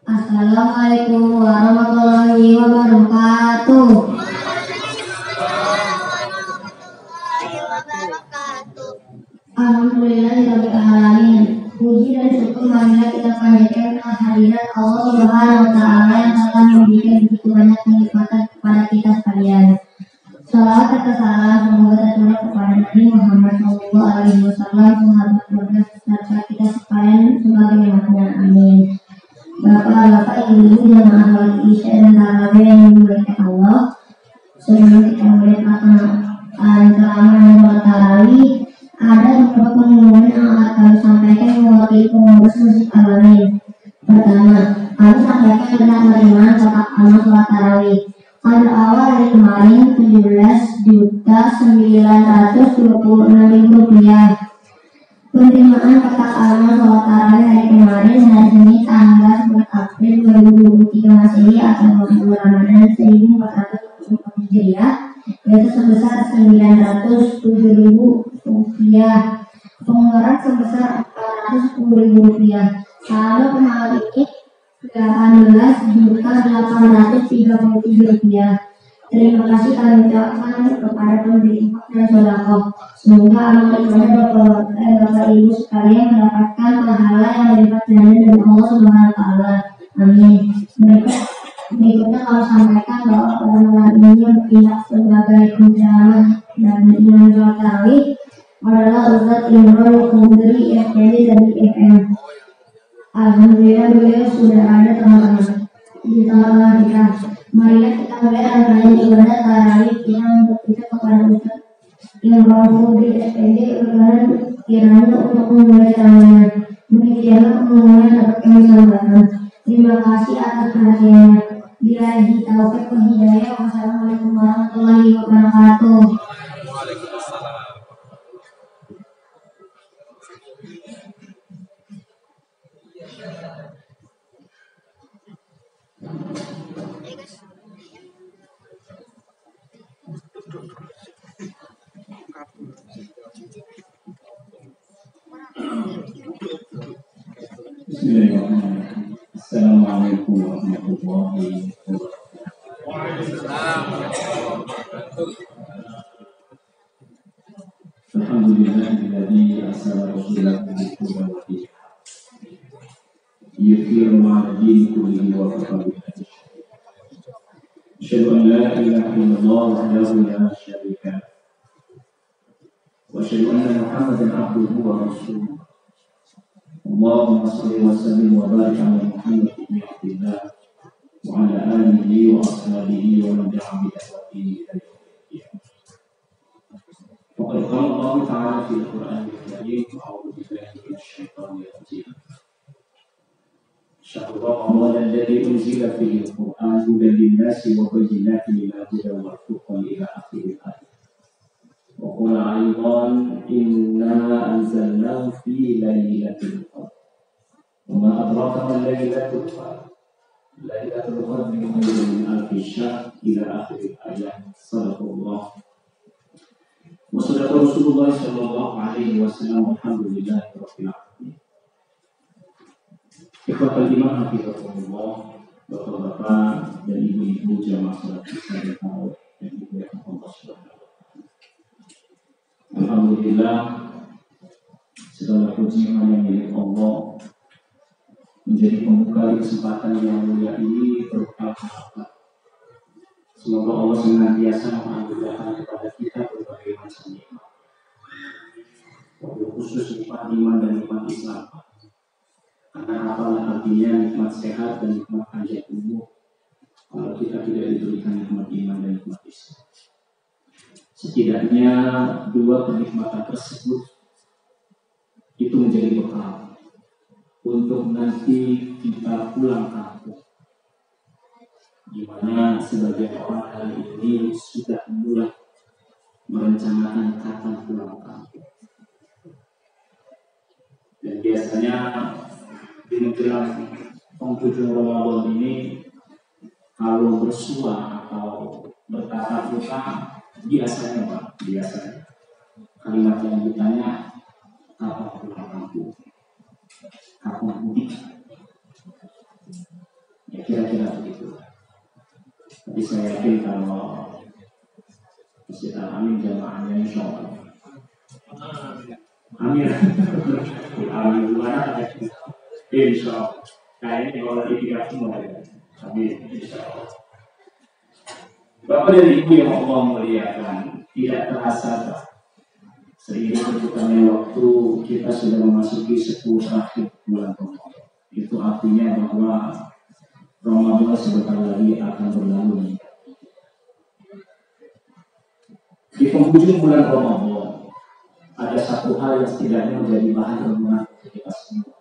Assalamualaikum warahmatullahi wabarakatuh. Alhamdulillahirabbil alamin. Puji dan syukur marilah kita panjatkan kehadiran Allah Subhanahu wa taala yang telah memberikan begitu banyak kenikmatan kepada kita sekalian. Salawat serta salam semoga tercurah kepada Nabi Muhammad SAW, sahabat keluarga serta kita sekalian sebagai umatnya. Amin. Bapak-bapak, ibu-ibu, jamaah salat Isya dan tarawih yang dimuliakan Allah. Sebelum kita mulai pelaksanaan ceramah dan salat tarawih, ada beberapa pengumuman yang akan kami sampaikan mewakili pengurus Masjid Al-Amin. Pertama, kami sampaikan tentang penerimaan kotak amal salat tarawih. Pada awal dari kemarin Rp17.926.000. Penerimaan kotak amal salat tarawih hari kemarin hari Senin tanggal 11 April 2023 Masehi atau 20 Ramadan 1444 Hijriah yaitu sebesar Rp907.000. Pengeluaran sebesar Rp410.000. Saldo per hari ini Rp18.833. Terima kasih kami ucapkan kepada pemberi infak dan sedekah. Semoga amal ibadah Bapak Ibu sekalian mendapatkan pahala yang berlipat ganda dari Allah Subhanahu wa taala. Amin. Berikutnya kami sampaikan bahwa pada malam ini yang bertindak sebagai penceramah dan imam salat tarawih adalah Ustaz Imron Kudri FPD dari FM. Alhamdulillah beliau sudah ada teman-teman di tengah-tengah kita. Marilah kita mulai rangkaian ibadah tarawih kita untuk kita kepada Ustaz Imron Kudri FPD kiranya untuk memulai ceramahnya. Demikianlah pengumuman dapat kami sampaikan. Terima kasih atas perhatiannya. Billahi taufiq wal hidayah. Wassalamualaikum warahmatullahi wabarakatuh. Bismillahirrahmanirrahim. Assalamualaikum warahmatullahi wabarakatuh. Alhamdulillahilladzi arsala rasulahu bil-huda wa dinil haqq yudhhirahu 'ala dini kullihi wa kafa billahi shahida. Asyhadu an la ilaha illallah wahdahu la syarika lahu wa asyhadu anna Muhammadan 'abduhu wa rasuluh. Allahumma shalli wa sallim wa barik ala Muhammad ibn Abdillah wa ala alihi wa ashabihi wa man da'a bi da'watihi ila yaumil qiyamah. Faqad qala Allah ta'ala fil Qur'anil Karim, a'udzu billahi minasy syaithanir rajim. Syahrul Ramadan alladzi unzila fihi al-Qur'an hudan lin-nasi wa bayyinatin minal huda wal furqan ila akhiril ayat. Wa qala aidan inna anzalnahu fi lailatul qadr. Wa ma adraka ma lailatul qadr. Lailatul qadri khairun min alfi syahr ila akhir ayat. Sadaqallah. Wa sadaqa Rasulullah sallallahu alaihi wasallam. Alhamdulillahi rabbil alamin. Ikhwatul iman hafizahumullah, bapak-bapak dan ibu-ibu jamaah salat Isya dan tarawih yang dimuliakan Allah Subhanahu. Alhamdulillah, segala puji hanya milik Allah. Menjadi pembuka kesempatan yang mulia ini berkah-berkah. Semoga Allah senantiasa menganugerahkan kepada kita berbagai macam nikmat. Wabil khusus nikmat iman dan nikmat Islam. Karena apalah artinya nikmat sehat dan nikmat panjang umur kalau kita tidak diberikan nikmat iman dan nikmat Islam. Setidaknya dua kenikmatan tersebut itu menjadi bekal untuk nanti kita pulang kampung, di mana sebagian orang hari ini sudah mulai merencanakan kapan pulang kampung. Dan biasanya di menjelang penghujung Ramadan ini, kalau bersua atau bertatap muka, biasanya kalimat yang ditanya, kapan pulang kampung, kapan mudik. saya yakin kalau kita amin jamaahnya insya Allah. Amin. Amin gimana? Insya Allah. Kayaknya kalau lagi tidak semua ya. Amin. Insya Allah. Bapak dan Ibu yang Allah muliakan, tidak terasa seiring berjalannya waktu kita sudah memasuki 10 akhir bulan Ramadan. Itu artinya bahwa Ramadan sebentar lagi akan berlalu. Di penghujung bulan Ramadan ada satu hal yang setidaknya menjadi bahan renungan kita semua.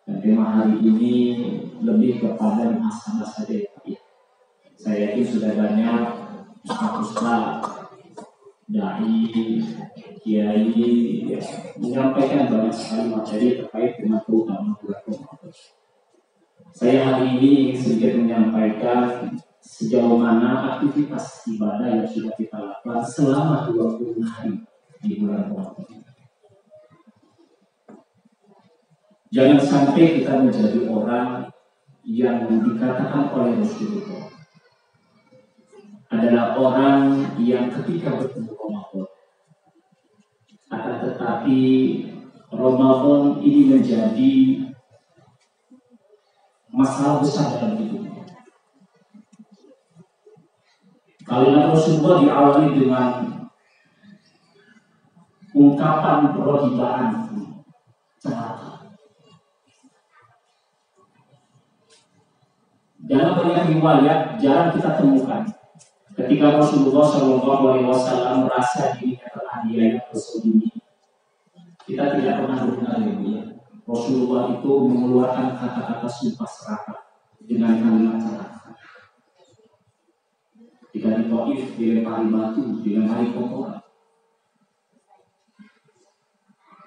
Dan tema hari ini lebih kepada masalah saja ya. Saya yakin sudah banyak ustaz, dai, kiai ya, menyampaikan banyak sekali materi terkait dengan keutamaan bulan Ramadan. Saya hari ini ingin sedikit menyampaikan sejauh mana aktivitas ibadah yang sudah kita lakukan selama 20 hari di bulan Ramadan. Jangan sampai kita menjadi orang yang dikatakan oleh Rasulullah adalah orang yang ketika bertemu Ramadan, akan tetapi Ramadan ini menjadi masalah besar dalam hidupnya. Kalimat Rasulullah diawali dengan ungkapan perhibaan celaka. Dalam banyak riwayat jarang kita temukan ketika Rasulullah SAW merasa dirinya teraniaya ini. Kita tidak pernah mendengar ya, Rasulullah itu mengeluarkan kata-kata sumpah serapah dengan kalimat celaka. Jika di Taif dilempari batu dengan hari kotoran.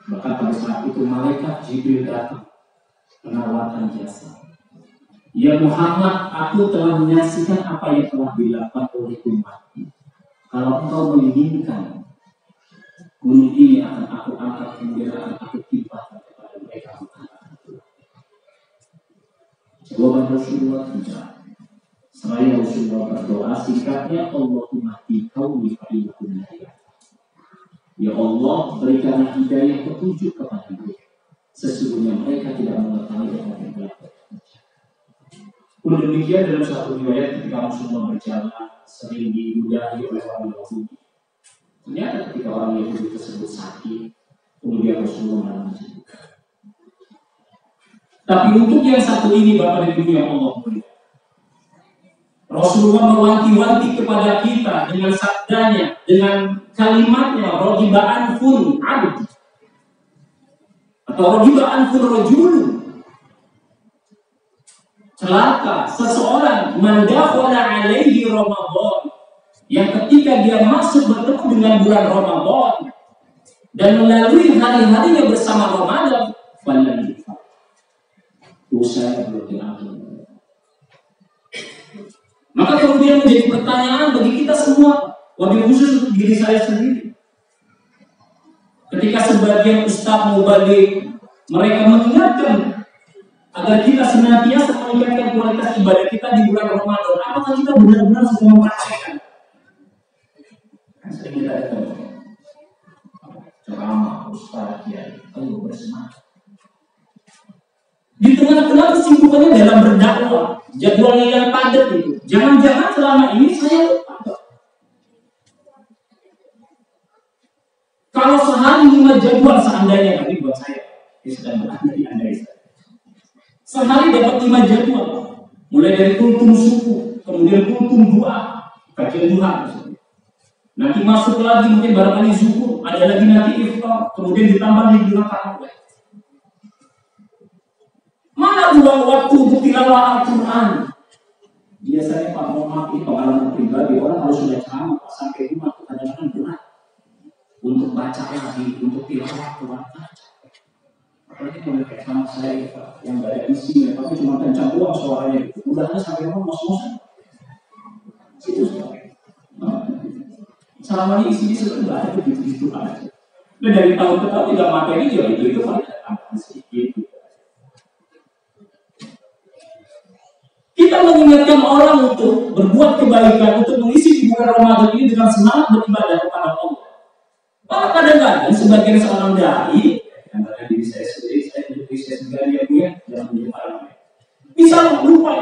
Bahkan pada saat itu malaikat Jibril datang menawarkan jasa. Ya Muhammad, aku telah menyaksikan apa yang telah dilakukan oleh umatmu. Kalau engkau menginginkan, gunung ini akan aku angkat, kemudian akan aku timpahkan kepada mereka. Jawaban Rasulullah tidak. Selain Rasulullah berdoa, singkatnya Allahumma qaumi fa innahum la ya'lamun. Ya Allah, berikanlah hidayah petunjuk kepada mereka. Sesungguhnya mereka tidak mengetahui apa yang telah terjadi. Pun demikian dalam satu riwayat ketika Rasulullah berjalan sering diludahi oleh orang Yahudi. Ternyata ketika orang Yahudi tersebut sakit, kemudian Rasulullah menunjukkan. Tapi untuk yang satu ini Bapak dan Ibu yang Allah mulia, Rasulullah mewanti-wanti kepada kita dengan sabdanya, dengan kalimatnya, rogibaan fun abd atau rogibaan fun rojulun. Celaka seseorang mandakhala alaihi Ramadan, yang ketika dia masuk bertemu dengan bulan Ramadan dan melalui hari-harinya bersama Ramadan, dosa belum diampuni. Maka kemudian menjadi pertanyaan bagi kita semua, wabil khusus untuk diri saya sendiri. Ketika sebagian ustaz mubalik mereka mengingatkan agar kita senantiasa meningkatkan kualitas ibadah kita di bulan Ramadan, apakah kita benar-benar sudah mempraktikkan? Sering kita dengar ceramah ustaz kiai, ayo bersemangat. Di tengah-tengah kesibukannya dalam berdakwah, jadwalnya yang padat itu, jangan-jangan selama ini saya lupa. Kalau sehari 5 jadwal seandainya, tapi buat saya, ini sedang berada di andai saya. Sehari dapat 5 jadwal, mulai dari kultum subuh, kemudian kultum duha, kajian duha. Nanti masuk lagi mungkin barangkali zuhur, ada lagi nanti iftar, kemudian ditambah lagi rakaat. Mana ruang waktu untuk tilawah Al-Quran? Biasanya Pak Muhammad ini pengalaman pribadi, orang kalau sudah ceramah sampai rumah kadang-kadang berat untuk baca lagi, untuk tilawah Al-Quran. Apalagi kalau kayak sama saya yang gak ada isinya, tapi cuma kencang doang suaranya, udahnya sampai rumah ngos-ngosan. Itu ceramahnya isinya sudah ada begitu aja. Dan dari tahun ke tahun tidak materi juga itu paling ada sedikit. Kita kita mengingatkan orang untuk berbuat kebaikan, untuk mengisi di bulan Ramadan ini dengan semangat beribadah kepada Allah. Malah kadang-kadang sebagian seorang dai, antara diri saya sendiri, saya sendiri yang punya dalam menyebarkan, bisa lupa.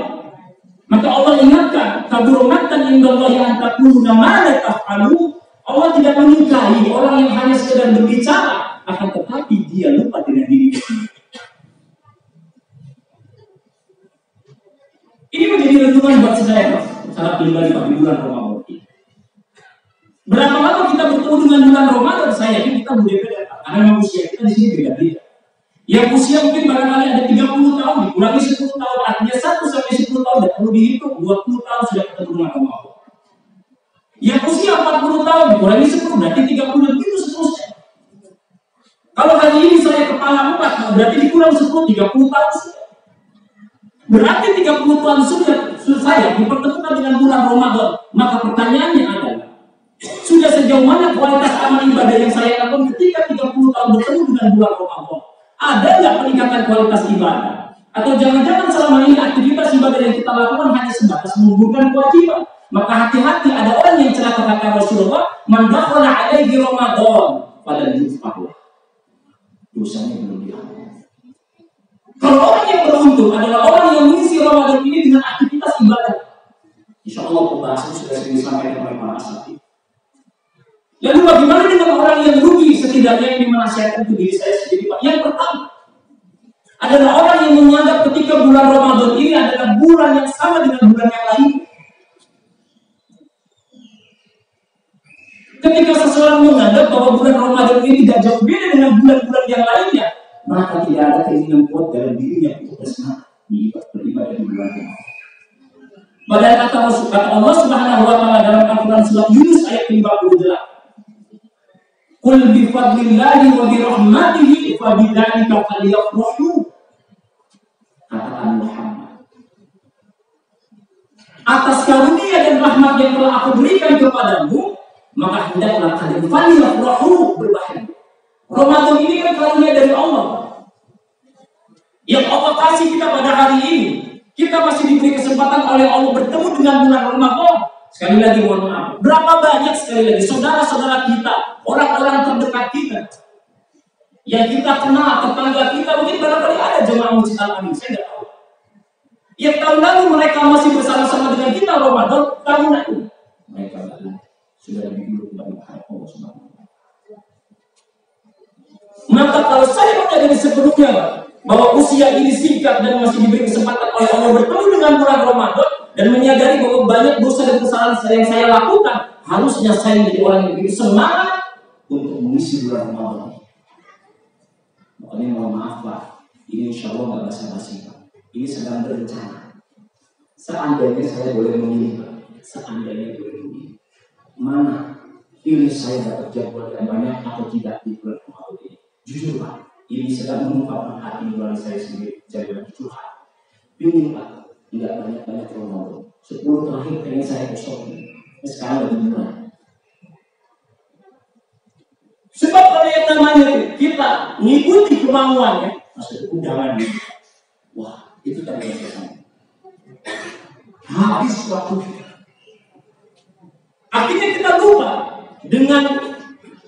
Maka Allah ingatkan, kaburumatan indallahi an taqulu ma la taf'alu. Allah tidak menyukai orang yang hanya sekedar berbicara, akan tetapi dia lupa dengan dirinya sendiri. Ini menjadi renungan buat saya, secara pribadi pada bulan Ramadan ini. Berapa lama kita bertemu dengan bulan Ramadan? Saya yakin kita berbeda, karena usia kita di sini beda-beda. Yang usia mungkin barangkali ada 30 tahun, dikurangi 10 tahun, artinya 1 sampai 10 tahun, dan perlu dihitung 20 tahun sudah ketemu dengan Ramadan. Yang usia 40 tahun, dikurangi 10, berarti 30, begitu seterusnya. Kalau hari ini saya kepala 4, berarti dikurang 10, 30 tahun sudah. Berarti 30 tahun sudah saya dipertemukan dengan bulan Ramadan. Maka pertanyaannya adalah, sudah sejauh mana kualitas amal ibadah yang saya lakukan ketika 30 tahun bertemu dengan bulan Ramadan? Ada nggak peningkatan kualitas ibadah? Atau jangan-jangan selama ini aktivitas ibadah yang kita lakukan hanya sebatas menggugurkan kewajiban? Maka hati-hati, ada orang yang celaka kata Rasulullah, man dakhala alaihi Ramadan pada jumpa. Dosanya belum dihapus. Kalau orang yang beruntung adalah orang yang mengisi Ramadan ini dengan aktivitas ibadah. Insya Allah pembahasan sudah sering disampaikan oleh para asatidz. Lalu bagaimana dengan orang yang rugi? Setidaknya ini menasihatkan ke diri saya sendiri. Yang pertama adalah orang yang menganggap ketika bulan Ramadan ini adalah bulan yang sama dengan bulan yang lain. Ketika seseorang menganggap bahwa bulan Ramadan ini tidak jauh beda dengan bulan-bulan yang lainnya, maka tidak ada keinginan kuat dalam dirinya untuk bersemangat beribadah di bulan Ramadan. Padahal kata Allah Subhanahu wa taala dalam Al-Qur'an surat Yunus ayat 58. Qul bi fadlillahi wa bi rahmatihi fa bidzalika falyafrahu. Katakan Muhammad, atas karunia dan rahmat yang telah aku berikan kepadamu, maka hendaklah kalian falyafrahu, berbahagia. Ramadan ini kan karunia dari Allah yang Allah kasih kita pada hari ini. Kita masih diberi kesempatan oleh Allah bertemu dengan bulan Ramadan. Sekali lagi mohon maaf, berapa banyak sekali lagi saudara-saudara kita, orang-orang terdekat kita yang kita kenal, tetangga kita, mungkin barangkali ada jemaah Masjid Al-Amin, saya tidak tahu, yang tahun lalu mereka masih bersama-sama dengan kita Ramadan, tahun lalu mereka sudah lebih dulu kembali ke Allah Subhanahu wa taala. Maka kalau saya menyadari sebelumnya bahwa usia ini singkat dan masih diberi kesempatan oleh Allah bertemu dengan bulan Ramadan, dan menyadari bahwa banyak dosa dan kesalahan yang saya lakukan, harusnya saya menjadi orang yang lebih semangat untuk mengisi bulan Ramadan. Makanya mohon maaf Pak, ini insya Allah nggak basa-basi Pak. Ini sedang berencana. Seandainya saya boleh memilih, mana pilih saya dapat jadwal yang banyak atau tidak di bulan Ramadan ini? Jujur Pak, ini sedang mengungkapkan hati nurani saya sendiri, jadilah curhat. Pilih Pak, tidak banyak-banyak Ramadan. 10 terakhir pengen saya kosong. Sekarang lagi mulai. Sebab kalau yang namanya kita ngikuti kemauannya, maksudnya undangan. Wah, itu tadi yang saya sampaikan. Habis waktu. Akhirnya kita lupa dengan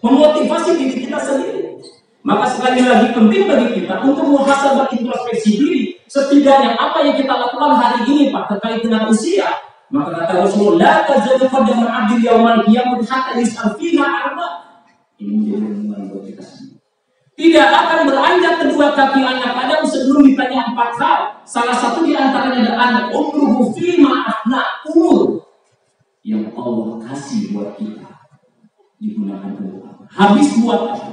memotivasi diri kita sendiri. Maka sekali lagi penting bagi kita untuk muhasabah introspeksi diri. Setidaknya apa yang kita lakukan hari ini Pak terkait dengan usia. Maka kata Rasulullah, la tazalu qadamul 'abdi yaumal qiyamah hatta yus'al fiha 'arba. Ini menjadi renungan buat kita semua. Tidak akan beranjak kedua kaki anak Adam sebelum ditanya 4 hal. Salah satu di antaranya adalah umruhu fima afna, umur yang Allah kasih buat kita digunakan untuk apa? Habis buat apa?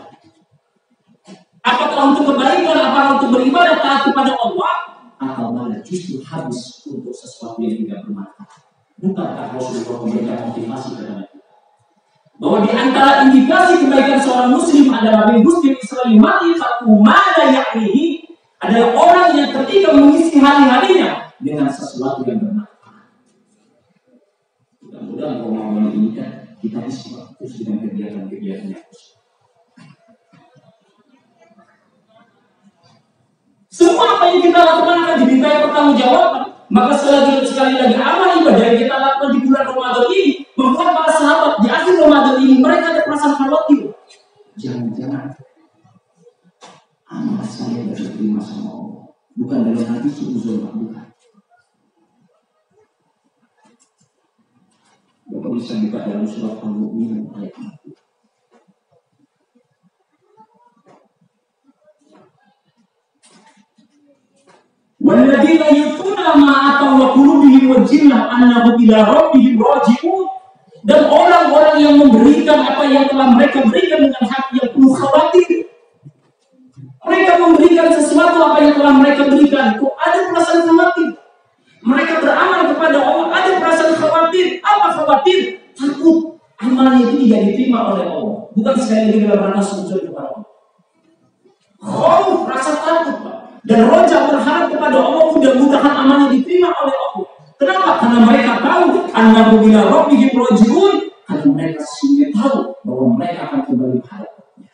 Apakah untuk kebaikan, apakah untuk beribadah taat kepada Allah, atau malah justru habis untuk sesuatu yang tidak bermanfaat? Bukankah Rasulullah memberikan motivasi kepada kita bahwa di antara indikasi kebaikan seorang muslim adalah muslim Islam mati fakumada yakni adalah orang yang ketika mengisi hari-harinya dengan sesuatu yang bermanfaat. Mudah-mudahan Ramadan ini kan kita isi waktu dengan kegiatan-kegiatan yang positif. Semua apa yang kita lakukan akan dimintai pertanggungjawaban. Maka sekali lagi amal ibadah yang kita lakukan di bulan Ramadan ini membuat para sahabat di akhir Ramadan ini mereka ada perasaan khawatir. Jangan-jangan amal saya tidak diterima sama Allah. Bukan dalam hati suuzon, bukan. Bapak bisa buka dalam surat Al-Mu'minun ayat 1. وَالَّذِينَ يُؤْتُونَ مَا آتَوْا وَقُلُوبُهُمْ وَجِلَّةٌ أَنَّهُمْ إِلَى رَبِّهِمْ رَاجِعُونَ. Dan orang-orang yang memberikan apa yang telah mereka berikan dengan hati yang penuh khawatir. Mereka memberikan sesuatu apa yang telah mereka berikan, kok ada perasaan khawatir. Mereka beramal kepada Allah, ada perasaan khawatir. Apa khawatir? Takut amalnya itu tidak diterima oleh Allah. Bukan sekali lagi dalam rangka sujud kepada Allah. Rasa takut, Pak. Dan roja berharap kepada Allah, mudah-mudahan amalnya diterima oleh Allah. Kenapa? Karena mereka tahu annahu ila rabbihim raji'un. Karena mereka sungguh tahu bahwa mereka akan kembali menghadapnya.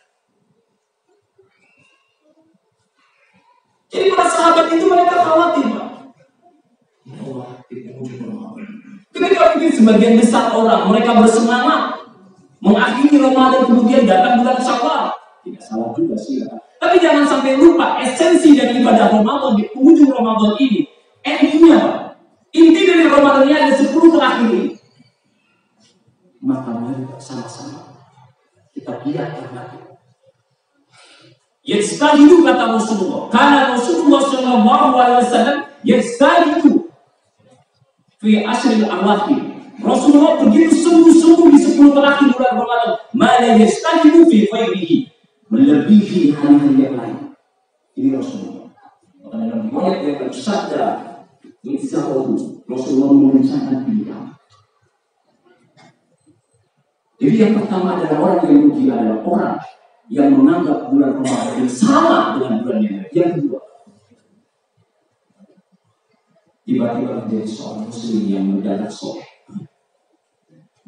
Jadi para sahabat itu mereka khawatir, Pak. Ya Allah, ketika mungkin sebagian besar orang mereka bersemangat mengakhiri Ramadan kemudian datang bulan Syawal. Tidak salah juga sih, ya. Tapi jangan sampai lupa esensi dari ibadah Ramadan di ujung Ramadan ini. Intinya, Pak. Inti dari Ramadan ini ada 10 terakhir ini. Maka mari sama-sama kita lihat hati. Yajtahidu kata Rasulullah. Karena Rasulullah sallallahu alaihi wasallam yajtahidu fi ashril awakhir. Rasulullah begitu sungguh-sungguh di 10 terakhir bulan Ramadan. Mala yajtahidu fi faidihi. Melebihi hari-hari yang lain. Ini Rasulullah. Maka dalam riwayat yang bersabda, Rasulullah memerintahkan beliau. Jadi yang pertama adalah orang yang rugi adalah orang yang menganggap bulan Ramadan yang sama dengan bulan yang lain. Yang kedua, tiba-tiba menjadi seorang muslim yang mendadak soleh.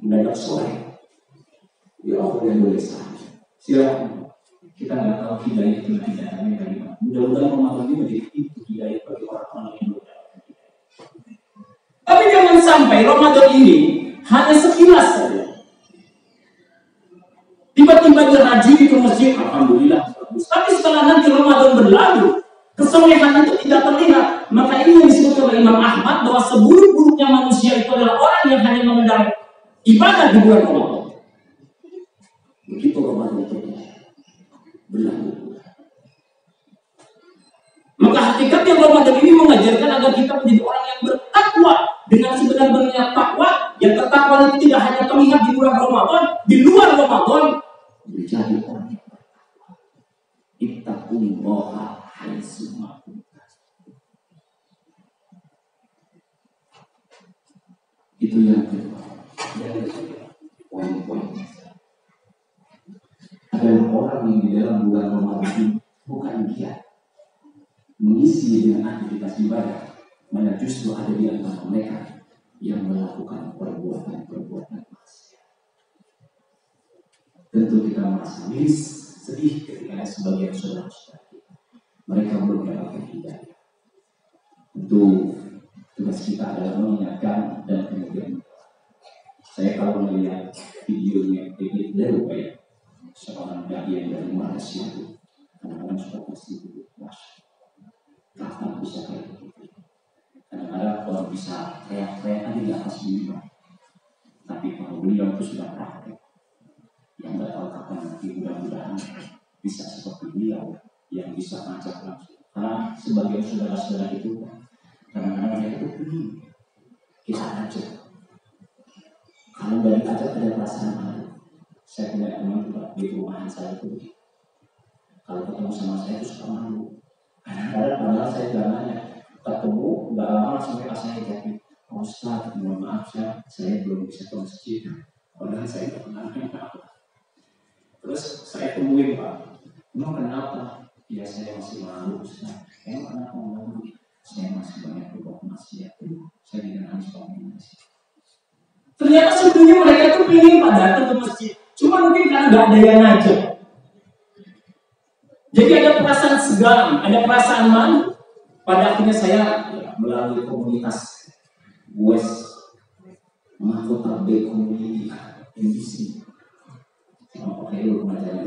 Mendadak soleh. Ya Allah yang boleh saja. Silakan. Kita nggak tahu hidayah itu hidayahnya dari mana. Mudah-mudahan Ramadan ini menjadi pintu hidayah bagi orang-orang yang mendapatkan hidayah. Tapi jangan sampai Ramadan ini hanya sekilas saja. Tiba-tiba dia rajin ke masjid, alhamdulillah bagus. Tapi setelah nanti Ramadan berlalu, kesolehan itu tidak terlihat. Maka ini yang disebut oleh Imam Ahmad bahwa seburuk-buruknya manusia itu adalah orang yang hanya mengendal ibadah di bulan Ramadan. Begitu Ramadan itu berlalu. Maka hakikatnya Ramadan ini mengajarkan agar kita menjadi orang yang bertakwa dengan sebenar-benarnya takwa. Yang tertakwa itu tidak hanya terlihat di bulan Ramadan, di luar Ramadan menjadi orang yang bertakwa. Ittaqullaha haitsu ma kuntum. Itu yang kedua. Yang ketiga, poin-poin. Adalah orang yang di dalam bulan Ramadan bukan dia mengisi dengan aktivitas ibadah, mana justru ada di antara mereka yang melakukan perbuatan-perbuatan maksiat. Tentu kita merasa miris, sedih ketika sebagian saudara-saudara kita mereka belum mendapatkan hidayah. Tentu tugas kita adalah mengingatkan dan kemudian saya kalau melihat videonya David Leroy ya, seorang dai yang dari Malaysia itu, kadang-kadang sudah pasti itu kapan bisa kayak begitu. Kadang-kadang kalau bisa teriak-teriak di atas mimbar, tapi kalau beliau itu sudah praktek, yang nggak tahu kapan nanti mudah-mudahan bisa seperti beliau yang bisa ngajak langsung. Karena sebagian saudara-saudara itu kadang-kadang mereka itu ingin kita ajak. Kalau dari ajak ada perasaan malu. Saya punya teman juga di rumahan saya itu. Kalau ketemu sama saya itu suka malu. Kadang-kadang saya jalannya ketemu nggak lama langsung saya jadi Ustaz, mohon maaf saya belum bisa ke masjid. Padahal saya nggak pernah kenal. Terus saya temuin Pak, emang kenapa? Ya saya masih malu Ustaz. Kenapa malu? Saya masih banyak berbuat maksiat. Saya tidak harus bangun masjid. Ternyata sebetulnya mereka tuh pengen Pak datang ke masjid. Cuma mungkin karena nggak ada yang ngajak. Jadi ada perasaan segan, ada perasaan malu. Pada akhirnya saya melalui komunitas West Mahkota B Community MBC. Oke, lu pengajaran